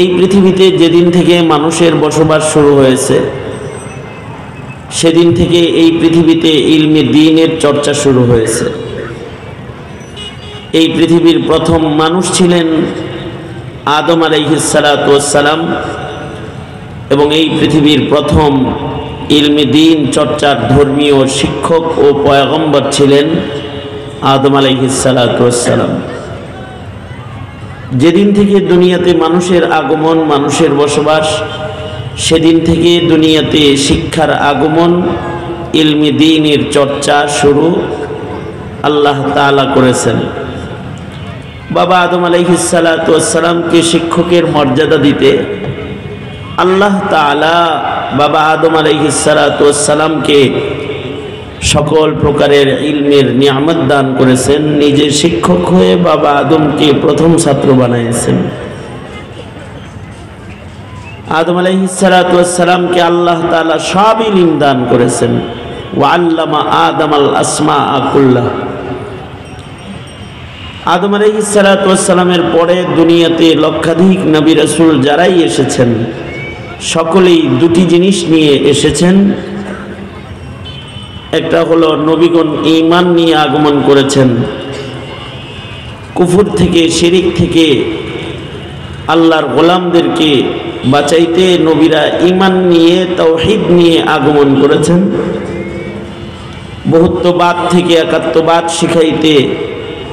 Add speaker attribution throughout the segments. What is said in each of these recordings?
Speaker 1: এই পৃথিবীতে যেদিন থেকে মানুষের বসবাস শুরু হয়েছে সেদিন থেকে এই পৃথিবীতে ইলমে দ্বীনের চর্চা শুরু হয়েছে। এই পৃথিবীর প্রথম মানুষ ছিলেন আদম আলাইহিস সালাতু ওয়াস সালাম এবং এই পৃথিবীর প্রথম ইলমে দ্বীন চর্চার ধর্মীয় শিক্ষক ও পয়গম্বর ছিলেন আদম আলাইহিস সালাতু ওয়াস সালাম। যেদিন থেকে দুনিয়াতে মানুষের আগমন, মানুষের বসবাস, সেদিন থেকে দুনিয়াতে শিক্ষার আগমন, ইলমে দ্বীনের চর্চা শুরু আল্লাহ তাআলা করেছেন। বাবা আদম আলাইহিস সালাতু ওয়াস সালামকে শিক্ষকের মর্যাদা দিতে আল্লাহ তাআলা বাবা আদম আলাইহিস সালাতু ওয়াস সালামকে সকল প্রকারের ইলমের নিয়ামত দান করেছেন। নিজে শিক্ষক হয়ে বাবা আদমকে প্রথম ছাত্র বানিয়েছেন। আদম আলাইহিস সালাতু ওয়াস সালামকে আল্লাহ তাআলা সব ইলম দান করেছেন। ওয়া আল্লামা আদমাল আসমাআ কুল্লাহ। আদম আলাইহিস সালাতু ওয়াস সালামের পরে দুনিয়াতে লক্ষাধিক নবী রাসূল যারাই এসেছেন সকলেই দুটি জিনিস নিয়ে এসেছেন। একটা হলো নবীগণ ঈমান নিয়ে আগমন করেছেন, কুফর থেকে, শিরিক থেকে আল্লাহর গোলামদেরকে বাঁচাইতে নবীরা ঈমান নিয়ে, তাওহীদ নিয়ে আগমন করেছেন। বহুত্ববাদ থেকে একাত্মবাদ শিখাইতে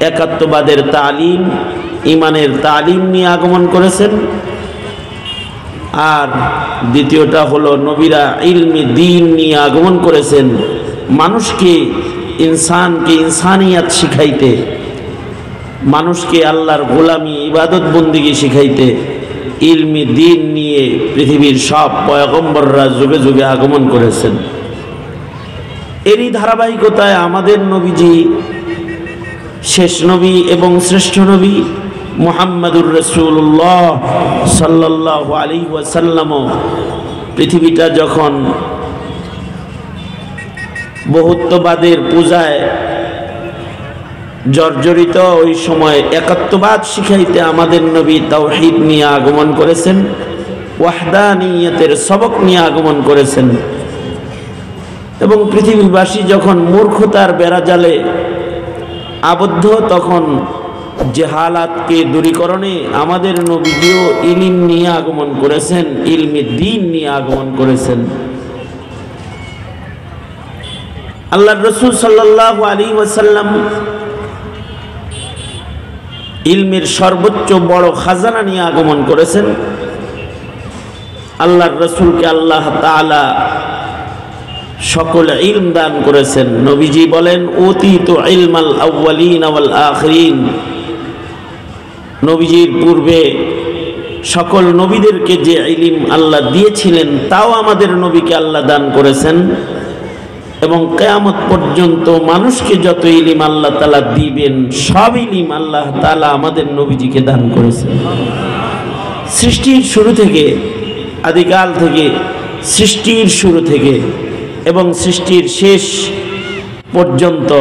Speaker 1: একাত্মবাদের তালিম, ঈমানের তালিম নিয়ে আগমন করেছেন। আর দ্বিতীয়টা হলো নবীরা ইলমে দ্বীন নিয়ে আগমন করেছেন, মানুষকে, ইনসানকে ইনসানিয়াত শিখাইতে, মানুষকে আল্লাহর গোলামি, ইবাদত বন্দেগী শিখাইতে ইলমে দ্বীন নিয়ে পৃথিবীর সব পয়গম্বররা যুগে যুগে আগমন করেছেন। এরই ধারাবাহিকতায় আমাদের নবীজি শেষ নবী এবং শ্রেষ্ঠ নবী মুহাম্মাদুর রাসূলুল্লাহ সাল্লাল্লাহু আলাইহি ওয়াসাল্লাম পৃথিবীটা যখন বহুত্ববাদের পূজায় জর্জরিত, ওই সময় একাত্মবাদ শিখাইতে আমাদের নবী তাওহীদ নিয়ে আগমন করেছেন, ওয়াহদানিয়তের সবক নিয়ে আগমন করেছেন। এবং পৃথিবীবাসী যখন মূর্খতার বেড়াজালে আবদ্ধ, তখন জাহালাতকে দূরীকরণে আমাদের নবীজিও ইলম নিয়ে আগমন করেছেন, ইলমে দ্বীন নিয়ে আগমন করেছেন। আল্লাহর রাসূল সাল্লাল্লাহু আলাইহি ওয়াসাল্লাম ইলমের সর্বোচ্চ বড় খাজানা নিয়ে আগমন করেছেন। আল্লাহর রাসূলকে আল্লাহ তাআলা সকল ইলম দান করেছেন। নবীজি বলেন, উতীতু ইলমাল আউয়ালিন ওয়াল আখিরিন। নবীজির পূর্বে সকল নবীদেরকে যে ইলম আল্লাহ দিয়েছিলেন তাও আমাদের নবীকে আল্লাহ দান করেছেন। এবং কিয়ামত পর্যন্ত মানুষকে যত ইলম আল্লাহ তাআলা দিবেন সব ইলম আল্লাহ তাআলা আমাদের নবীজিকে দান করেছেন। সৃষ্টির শুরু থেকে, আদিকাল থেকে, সৃষ্টির শুরু থেকে এবং সৃষ্টির শেষ পর্যন্ত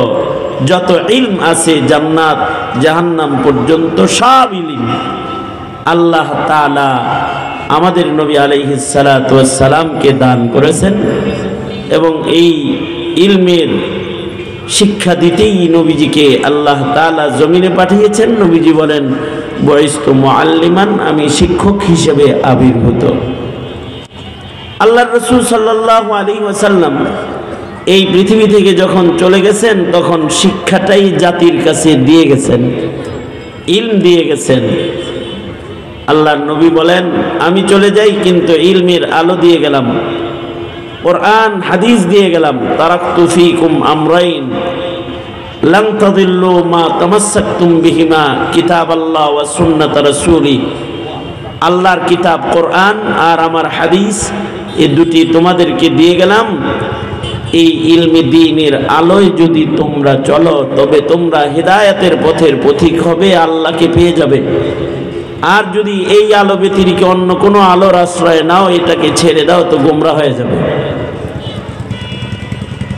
Speaker 1: যত ইলম আছে, জান্নাত জাহান্নাম পর্যন্ত সব ইলম আল্লাহ তাআলা আমাদের নবী আলাইহিস সালাতু ওয়াস সালামকে দান করেছেন। এবং এই ইলমের শিক্ষা দিতেই নবীজিকে আল্লাহ তাআলা জমিনে পাঠিয়েছেন। নবীজি বলেন, বুইসতু মুআল্লিমান, আমি শিক্ষক হিসেবে আবির্ভূত। আল্লাহর রাসূল সাল্লাল্লাহু আলাইহি ওয়াসাল্লাম এই পৃথিবী থেকে যখন চলে গেছেন তখন শিক্ষাটাই জাতির কাছে দিয়ে গেছেন, ইলম দিয়ে গেছেন। আল্লাহর নবী বলেন, আমি চলে যাই কিন্তু ইলমের আলো দিয়ে গেলাম, কোরআন হাদিস দিয়ে গেলাম। তারাকতু ফীকুম আমরাইন লান তাদিল্লু মা তামাসসাকতুম বিহিমা, কিতাবাল্লাহ ওয়া সুন্নাত রাসূলি। আল্লাহর কিতাব কোরআন আর আমার হাদিস, এই দুটি তোমাদেরকে দিয়ে গেলাম। এই ইলমে দ্বীনের আলোয় যদি তোমরা চলো তবে তোমরা হেদায়েতের পথের পথিক হবে, আল্লাহকে পেয়ে যাবে। আর যদি এই আলো ব্যতিরিক্ত অন্য কোনো আলোর আশ্রয় নাও, এটাকে ছেড়ে দাও, তো গোমরা হয়ে যাবে।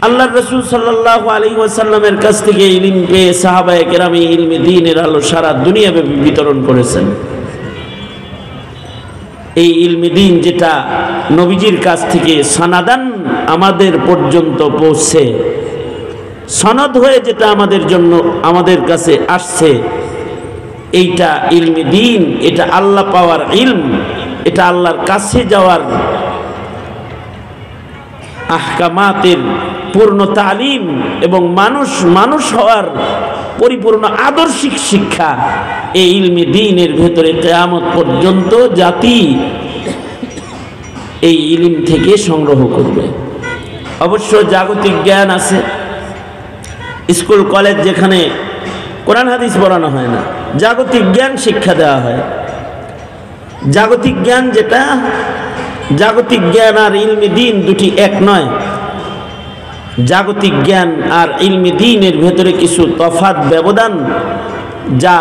Speaker 1: আল্লাহর রাসূল সাল্লাল্লাহু আলাইহি ওয়াসাল্লামের কাছ থেকে ইলম পেয়ে সাহাবায়ে কেরাম ইলমে দ্বীনের আলো সারা দুনিয়াব্যাপী বিতরণ করেছেন। এই ইলমে দ্বীন যেটা নবীজির কাছ থেকে সনাদান আমাদের পর্যন্ত পৌঁছে, সনদ হয়ে যেটা আমাদের জন্য আমাদের কাছে আসছে, এইটা ইলমে দ্বীন, এটা আল্লাহ পাওয়ার ইলম, এটা আল্লাহর কাছে যাওয়ার আহকামাতের পূর্ণ তালিম এবং মানুষ হওয়ার পরিপূর্ণ আদর্শিক শিক্ষা। এই ইলমে দ্বীনের ভেতরে কিয়ামত পর্যন্ত জাতি এই ইলম থেকে সংগ্রহ করবে। অবশ্য জাগতিক জ্ঞান আছে, স্কুল কলেজ যেখানে কোরআন হাদিস পড়ানো হয় না, জাগতিক জ্ঞান শিক্ষা দেওয়া হয়। জাগতিক জ্ঞান যেটা, জাগতিক জ্ঞান আর ইলমে দ্বীন দুটি এক নয়। জাগতিক জ্ঞান আর ইলমে দ্বীনের ভেতরে কিছু তফাৎ, ব্যবধান, যা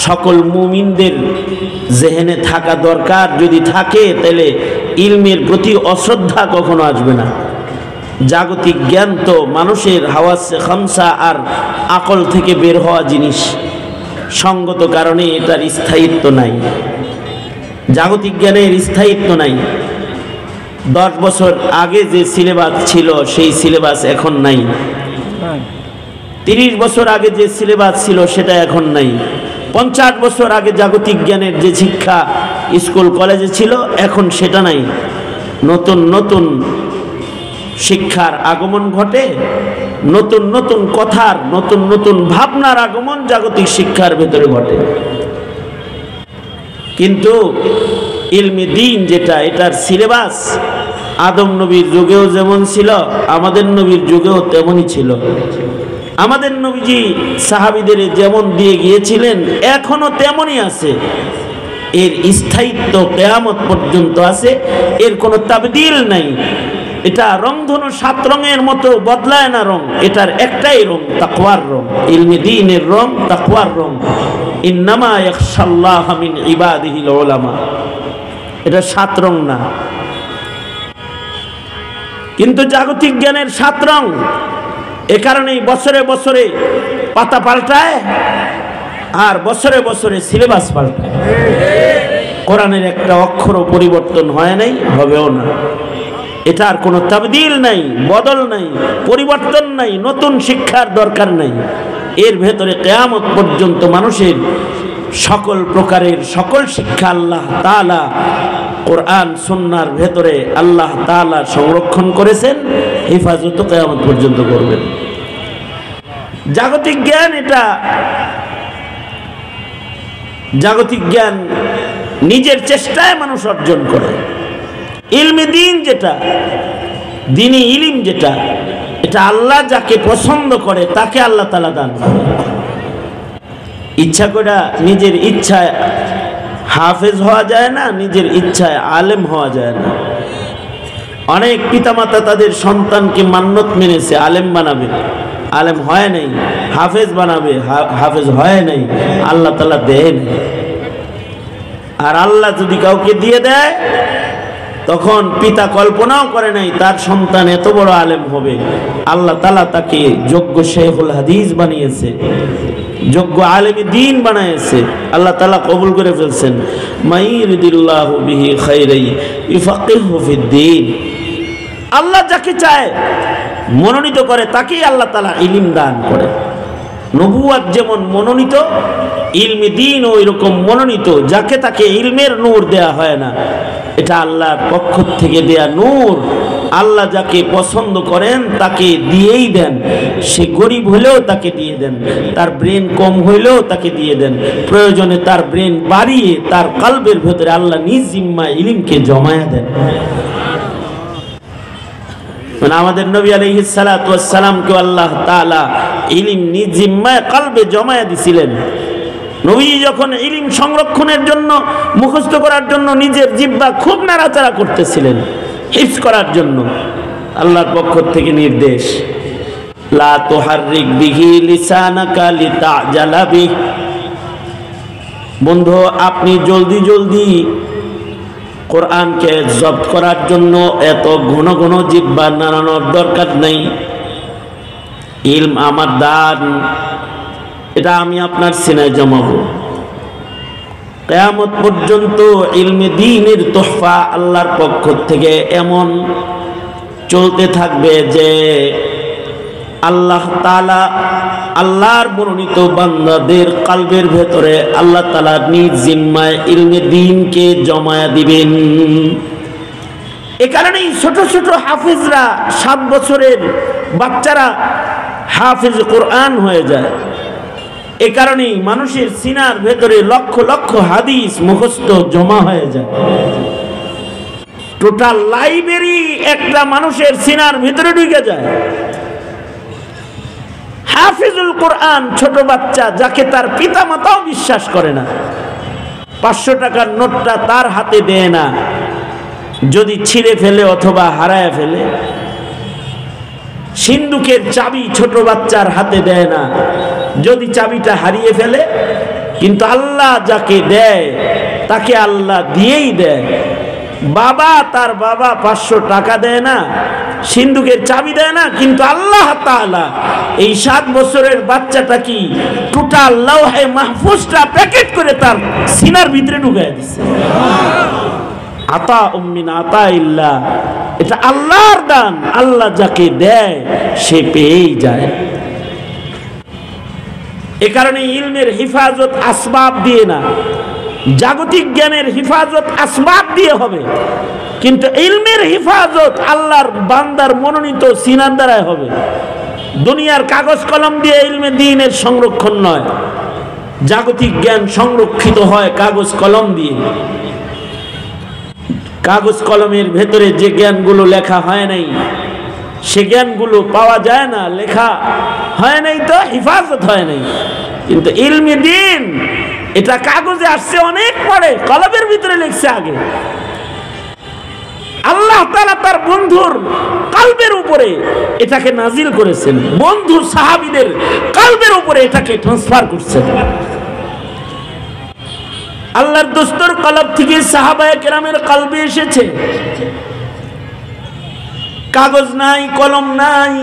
Speaker 1: সকল মুমিনদের জেহেনে থাকা দরকার। যদি থাকে তাহলে ইলমের প্রতি অশ্রদ্ধা কখনো আসবে না। জাগতিক জ্ঞান তো মানুষের হাওয়াসে খামসা আর আকল থেকে বের হওয়া জিনিস, সঙ্গত কারণে এটার স্থায়িত্ব নাই। জাগতিক জ্ঞানের স্থায়িত্ব নাই। 10 বছর আগে যে সিলেবাস ছিল সেই সিলেবাস এখন নাই। 30 বছর আগে যে সিলেবাস ছিল সেটা এখন নাই। 50 বছর আগে জাগতিক জ্ঞানের যে শিক্ষা স্কুল কলেজে ছিল এখন সেটা নাই। নতুন নতুন শিক্ষার আগমন ঘটে, নতুন নতুন কথার, নতুন নতুন ভাবনার আগমন জাগতিক শিক্ষার ভেতরে ঘটে। কিন্তু ইলমে দ্বীন যেটা, এটার সিলেবাস আদম নবীর যুগেও যেমন ছিল, আমাদের নবীর যুগেও তেমনই ছিল। আমাদের নবীজি সাহাবীদের যেমন দিয়ে গিয়েছিলেন এখনো তেমনই আছে। এর স্থায়িত্ব কিয়ামত পর্যন্ত আছে, এর কোনো তাবদীল নাই। এটা রংধনু 7 রঙের মতো বদলায় না রং, এটার একটাই রং, তাকওয়ার রং। ইলমে দ্বীনের রং তাকওয়ার রং। ইন্নামা ইয়াখশাল্লাহ মিন ইবাদিহিল উলামা, এটা 7 রং না। কিন্তু জাগতিক জ্ঞানের 7 রং। এ কারণেই বছরে বছরে পাতা পাল্টায় আর বছরে বছরে সিলেবাস পাল্টায়। কোরআনের একটা অক্ষরও পরিবর্তন হয় নাই, হবেও না। এটার কোনো তাবদীল নাই, বদল নাই, পরিবর্তন নাই, নতুন শিক্ষার দরকার নাই। এর ভেতরে কিয়ামত পর্যন্ত মানুষের সকল প্রকারের সকল শিক্ষা আল্লাহ তাআলা কোরআন সুন্নাহর ভেতরে আল্লাহ তাআলা সংরক্ষণ করেছেন, হেফাজত কিয়ামত পর্যন্ত করবেন। জাগতিক জ্ঞান, এটা জাগতিক জ্ঞান নিজের চেষ্টায় মানুষ অর্জন করে। ইলমে দ্বীন যেটা, দ্বীনি ইলম যেটা, এটা আল্লাহ যাকে পছন্দ করে তাকে আল্লাহ তাআলা দান করে। ইচ্ছা করে নিজের ইচ্ছায় হাফেজ হওয়া যায় না, নিজের ইচ্ছায় আলেম হওয়া যায় না। অনেক পিতামাতা তাদের সন্তানকে মান্যত মেনেছে আলেম বানাবে, আলেম হয় নাই। হাফেজ বানাবে, হাফেজ হয় নাই। আল্লাহ তাআলা দেন। আর আল্লাহ যদি কাউকে দিয়ে দেয়, তখন পিতা কল্পনাও করে নাই তার সন্তান এত বড় আলেম হবে। আল্লাহ তাআলা তাকে যোগ্য শেখুল হাদিস বানিয়েছে, যোগ্য আলেমে দ্বীন বানাইছে। আল্লাহ তাআলা কবুল করে ফেলছেন। মাইরিদিল্লাহু বিহি খাইরাই ইফাকিহু ফিদ্দীন। আল্লাহ যাকে চায় মনোনীত করে তাকেই আল্লাহ তাআলা ইলম দান করে। নবুয়াত যেমন মনোনীত, ইলমে দ্বীন ওই রকম মনোনীত। যাকে তাকে ইলমের নূর দেয়া হয় না, এটা আল্লাহর পক্ষ থেকে দেয়া নূর। আল্লাহ যাকে পছন্দ করেন তাকে দিয়েই দেন। সে গরিব হলেও তাকে দিয়ে দেন, তার ব্রেন কম হইলেও তাকে দিয়ে দেন। প্রয়োজনে তার ব্রেন বাড়িয়ে তার কলবের ভেতরে আল্লাহ নিজ জিম্মায় ইলমকে জমায়া দেন। মানে আমাদের নবী আলাইহিস সালাতু ওয়াস সালামকে আল্লাহ তাআলা ইলম নিজ জিম্মায় কলবে জমায়া দিছিলেন। নবী যখন ইলম সংরক্ষণের জন্য, মুখস্থ করার জন্য নিজের জিহ্বা খুব নাড়াচাড়া করতেছিলেন, হিফজ করার জন্য, আল্লাহর পক্ষ থেকে নির্দেশ, লা তুহাররিক বিহি লিসানাকা লিতাজালা বিহি। বন্ধু, আপনি জলদি জলদি কোরআনকে জব্দ করার জন্য এত ঘন ঘন জিহ্বা নাড়ানোর দরকার নেই। ইলম আমার দান, এটা আমি আপনার সিনায় জমাবো। কিয়ামত পর্যন্ত ইলমে দ্বীনের তোহফা আল্লাহর পক্ষ থেকে এমন চলতে থাকবে যে আল্লাহ তাআলা আল্লাহর মনোনীত বান্দাদের কলবের ভেতরে আল্লাহ তাআলা নিজ জিম্মায় ইলমে দ্বীনকে জমায়া দিবেন। এ কারণেই ছোট ছোট হাফিজরা 7 বছরের বাচ্চারা হাফিজ কোরআন হয়ে যায়। এ কারণেই মানুষের সিনার ভেতরে লক্ষ লক্ষ হাদিস মুখস্থ জমা হয়ে যায়। টোটাল লাইব্রেরি একটা মানুষের সিনার ভিতরে ঢুকে যায়। হাফিজুল কোরআন ছোট বাচ্চা, যাকে তার পিতা মাতাও বিশ্বাস করে না, 500 টাকার নোটটা তার হাতে দেয় না, যদি ছিঁড়ে ফেলে অথবা হারায় ফেলে। সিন্দুকের চাবি ছোট বাচ্চার হাতে দেয় না, যদি চাবিটা হারিয়ে ফেলে। কিন্তু আল্লাহ যাকে দেয় তাকে আল্লাহ দিয়েই দেয়। তার বাবা 500 টাকা দেয় না, সিন্দুকের চাবি দেয় না, কিন্তু আল্লাহ তাআলা এই 7 বছরের বাচ্চাটা কি টোটাল লৌহে মাহফুজটা প্যাকেট করে তার সিনার ভিতরে ঢুকায় দিচ্ছে। আতা উম্মিন আতা ইল্লাহ, এটা আল্লাহর দান। আল্লাহ যাকে দেয় সে পেয়েই যায়। এ কারণে ইলমের হিফাজত আসবাব দিয়ে না, জাগতিক জ্ঞানের হিফাজত আসবাব দিয়ে হবে, কিন্তু ইলমের হিফাজত আল্লাহর বান্দার মনোনীত সিনার দ্বারাই হবে। দুনিয়ার কাগজ কলম দিয়ে ইলমে দ্বীনের সংরক্ষণ নয়। জাগতিক জ্ঞান সংরক্ষিত হয় কাগজ কলম দিয়ে। কাগজ কলমের ভেতরে যে জ্ঞানগুলো লেখা হয় নাই, সে জ্ঞানগুলো পাওয়া যায় না, লেখা হয় নাই তো হিফাজত হয় নাই। কিন্তু ইলমে দ্বীন এটা কাগজে আসছে অনেক পরে, কলমের ভিতরে লিখছে আগে। আল্লাহ তাআলা তার বন্ধুর কলবের উপরে এটাকে নাজিল করেছেন, বন্ধুর সাহাবীদের কলবের উপরে এটাকে ট্রান্সফার করছেন। আল্লাহর দোস্তর কলব থেকে সাহাবায়ে কেরামের কলবে এসেছে। কাগজ নাই, কলম নাই,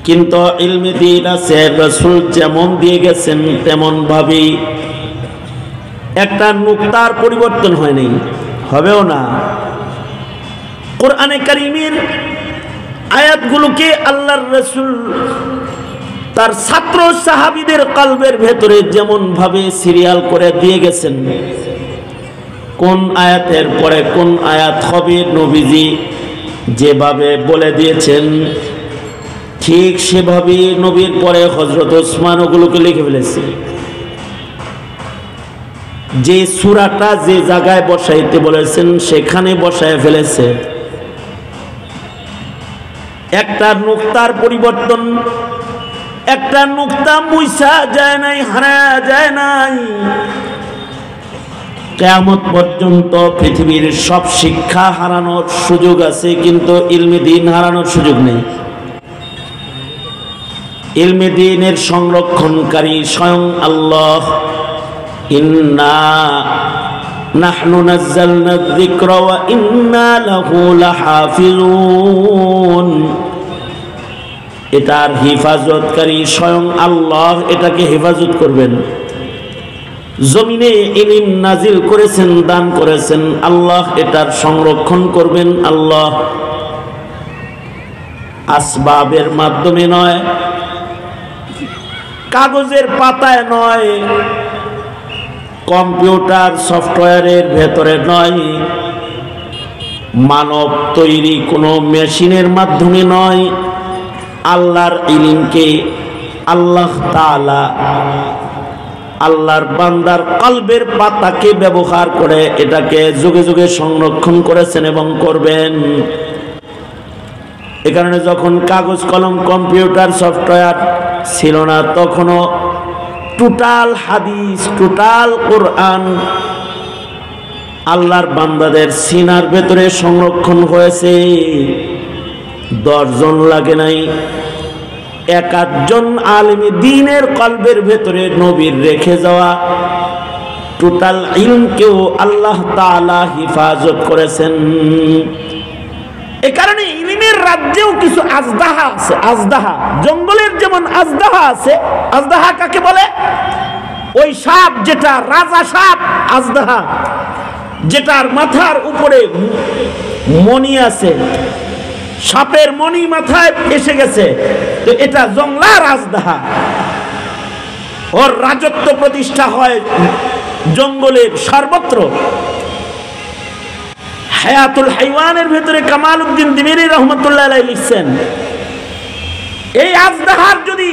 Speaker 1: কিন্তু ইলমে দ্বীন আছে। রাসূল যেমন দিয়ে গেছেন তেমন ভাবে একটা নুকতার পরিবর্তন হয় নাই, হবেও না। কোরআনে কারীমের আয়াতগুলোকে আল্লাহর রাসূল তার ছাত্র সাহাবীদের কলবের ভেতরে যেমন ভাবে সিরিয়াল করে দিয়ে গেছেন, কোন আয়াতের পরে কোন আয়াত হবে নবীজি যেভাবে বলে দিয়েছেন, ঠিক সেভাবে নবীর পরে হযরত ওসমান ওগুলোকে লিখে ফেলেছে। যে সূরাটা যে জায়গায় বসাইতে বলেছেন সেখানে বসায় ফেলেছে। একটা নুকতার পরিবর্তন, একটা নুকতা মুইসা যায় নাই, হারায়া যায় নাই। কিয়ামত পর্যন্ত পৃথিবীর সব শিক্ষা হারানোর সুযোগ আছে, কিন্তু ইলমে দ্বীন হারানোর সুযোগ নেই। ইলমে দ্বীনের সংরক্ষণকারী স্বয়ং আল্লাহ। ইন্না নাহনু নাযালনা যিকরা ওয়া ইন্না লাহু লাহাফিজুন। এটার হিফাজতকারী স্বয়ং আল্লাহ, এটাকে হেফাজত করবেন। জমিনে ইলম নাজিল করেছেন, দান করেছেন আল্লাহ, এটার সংরক্ষণ করবেন আল্লাহ। আসবাবের মাধ্যমে নয়, কাগজের পাতায় নয়, কম্পিউটার সফটওয়্যারের ভেতরে নয়, মানব তৈরি কোনো মেশিনের মাধ্যমে নয়। আল্লাহর ইলমকে আল্লাহ তাআলা আল্লাহর বান্দার কলবের পাতাকে ব্যবহার করে এটাকে যুগে যুগে সংরক্ষণ করেছেন এবং করবেন। এ কারণে যখন কাগজ কলম কম্পিউটার সফটওয়্যার ছিল না, তখনও টোটাল হাদিস, টোটাল কোরআন আল্লাহর বান্দাদের সিনার ভেতরে সংরক্ষণ হয়েছে। 10 জন লাগে নাই, 1 জন আলেমে দ্বীনের কলবের ভেতরে নবীর রেখে যাওয়া টোটাল ইলমকেও আল্লাহ তাআলা হিফাজত করেছেন। এ কারণে ইলমের রাজ্যেও কিছু আজদাহা আছে। আজদাহা, জঙ্গলের যেমন আজদাহা আছে। আজদাহা কাকে বলে? ওই সাপ যেটা রাজা সাপ আজদাহা, যেটার মাথার উপরে মণি আছে, সাপের মণি মাথায় এসে গেছে, তো এটা জংলার আজদাহা। ওর রাজত্ব প্রতিষ্ঠা হয় জঙ্গলের সর্বত্র। হায়াতুল হাইওয়ানের ভেতরে কামাল উদ্দিন দিমিরি রহমতুল্লাহ আলাইহি লিখছেন, এই আজদাহার যদি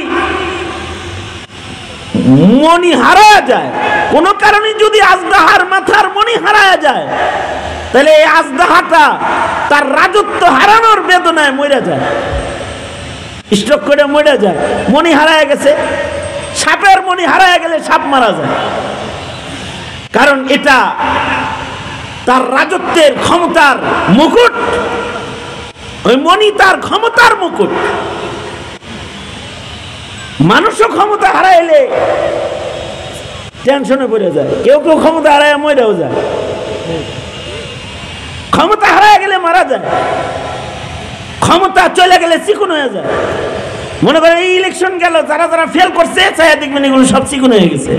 Speaker 1: মণি হারায় যায়, কোন কারণে যদি আজদাহার মাথার মণি হারায় যায়, তাহলে এই আজদাহাটা তার রাজত্ব হারানোর বেদনায় মরে যায়, স্ট্রোক করে মরে যায়। মণি হারায় গেছে, সাপের মণি হারায় গেলে সাপ মারা যায়, কারণ এটা তার রাজত্বের ক্ষমতার মুকুট, ওই মণি তার ক্ষমতার মুকুট। মানুষও ক্ষমতা হারাইলে টেনশনে পড়ে যায়, কেউ কেউ ক্ষমতা হারায় মরেও যায়, ক্ষমতা হারায় গেলে মারা যায়, ক্ষমতা চলে গেলে চিকুন হয়ে যায়। মনে করেন এই ইলেকশন গেল, যারা যারা ফেল করছে চাইয়া দেখবেন এগুলো সব চিকুন হয়ে গেছে,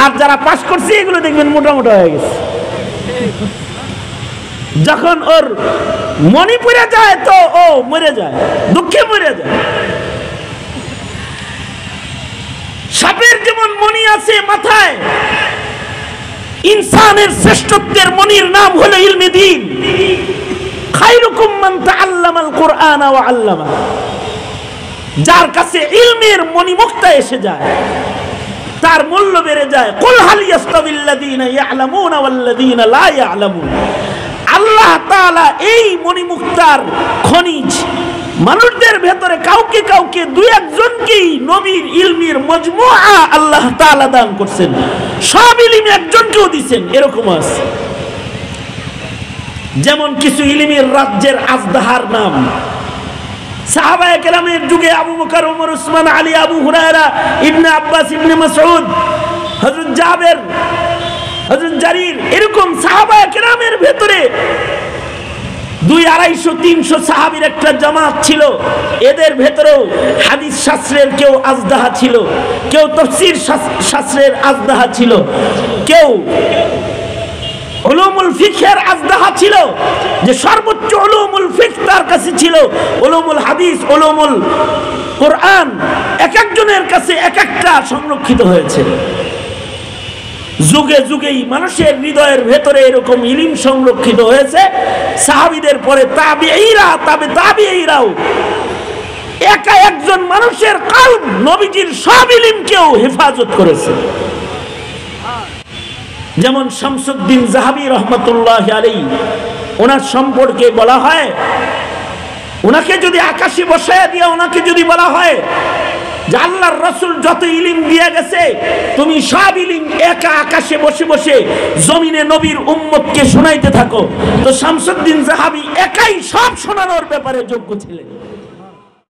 Speaker 1: আর যারা পাস করছে এগুলো দেখবেন মোটা মোটা হয়ে গেছে। যখন ওর মনি পড়ে যায় তো ও মরে যায়, দুঃখে মরে যায়। সাপের যেমন মনি আছে মাথায়, ইনসানের শ্রেষ্ঠত্বের মনির নাম হলো ইলমে দ্বীন। খায়রুকুম মান তাআল্লামাল কুরআন ওয়া আল্লামা। যার কাছে ইলমের মণিমুক্তা এসে যায় তার মূল্য বেড়ে যায়। কুল হাল ইয়াস্তাবিল্লাযীনা ইয়ালামুনা ওয়াল্লাযীনা লা ইয়ালামুন। আল্লাহ তাআলা এই মণিমুক্তার খনিজ মানুষদের ভেতরে কাউকে কাউকে দুই একজনকেই নবীর ইলমের মজমুআ আল্লাহ তাআলা দান করছেন, সব ইলম একজনকেও দিবেন, এরকম আছে। যেমন কিছু ইলমের রাজ্যের আজদাহার নাম সাহাবায়ে কেরামের যুগে আবু বকর, ওমর, উসমান, আলী, আবু হুরায়রা, ইবনে আব্বাস, ইবনে মাসউদ, হযরত জাবের, হযরত জারির, এরকম সাহাবায়ে কেরামের ভেতরে 200-250-300 সাহাবীর একটা জামাত ছিল। এদের ভেতরেও হাদিস শাস্ত্রের কেউ আজদাহা ছিল, কেউ তাফসীর শাস্ত্রের আজদাহা ছিল, কেউ উলুমুল ফিকহের আজদাহা ছিল, যে সর্বোচ্চ উলুমুল ফিকহ তার কাছে ছিল, উলুমুল হাদিস, উলুমুল কোরআন এক একজনের কাছে এক একটা সংরক্ষিত হয়েছে। যুগে যুগেই মানুষের হৃদয়ের ভেতরে এরকম ইলম সংরক্ষিত হয়েছে। সাহাবীদের পরে তাবিঈরা, তাবিঈরাও একা একজন মানুষের কলব নবীজির সব ইলমকেও হেফাজত করেছে। যেমন শামসুদ্দিন যাহাবী রহমাতুল্লাহ আলাইহি, ওনার সম্পর্কে বলা হয়, ওনাকে যদি আকাশে বসায়া দিয়ে ওনাকে যদি বলা হয় যে আল্লাহর রাসূল যত ইলম দিয়ে গেছে তুমি সব ইলম একা আকাশে বসে বসে জমিনে নবীর উম্মতকে শোনাইতে থাকো, তো শামসুদ্দিন যাহাবী একাই সব শোনানোর ব্যাপারে যোগ্য ছিলেন।